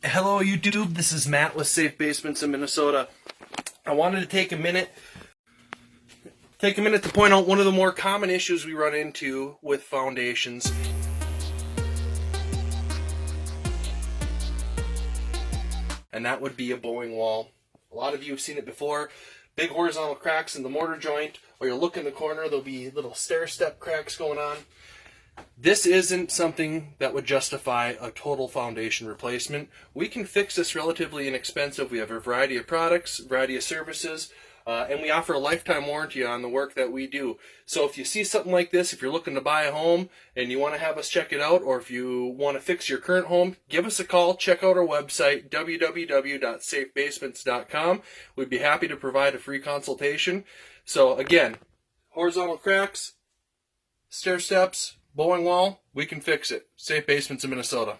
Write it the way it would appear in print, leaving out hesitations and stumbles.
Hello YouTube, this is Matt with SafeBasements of Minnesota. I wanted to take a minute to point out one of the more common issues we run into with foundations. And that would be a bowing wall. A lot of you have seen it before. Big horizontal cracks in the mortar joint, or you'll look in the corner, there'll be little stair-step cracks going on. This isn't something that would justify a total foundation replacement. We can fix this relatively inexpensive. We have a variety of products, variety of services, and we offer a lifetime warranty on the work that we do. So if you see something like this, if you're looking to buy a home and you want to have us check it out, or if you want to fix your current home, give us a call. Check out our website, www.safebasements.com. We'd be happy to provide a free consultation. So again, horizontal cracks, stair steps, bowing wall, we can fix it. Safe Basements in Minnesota.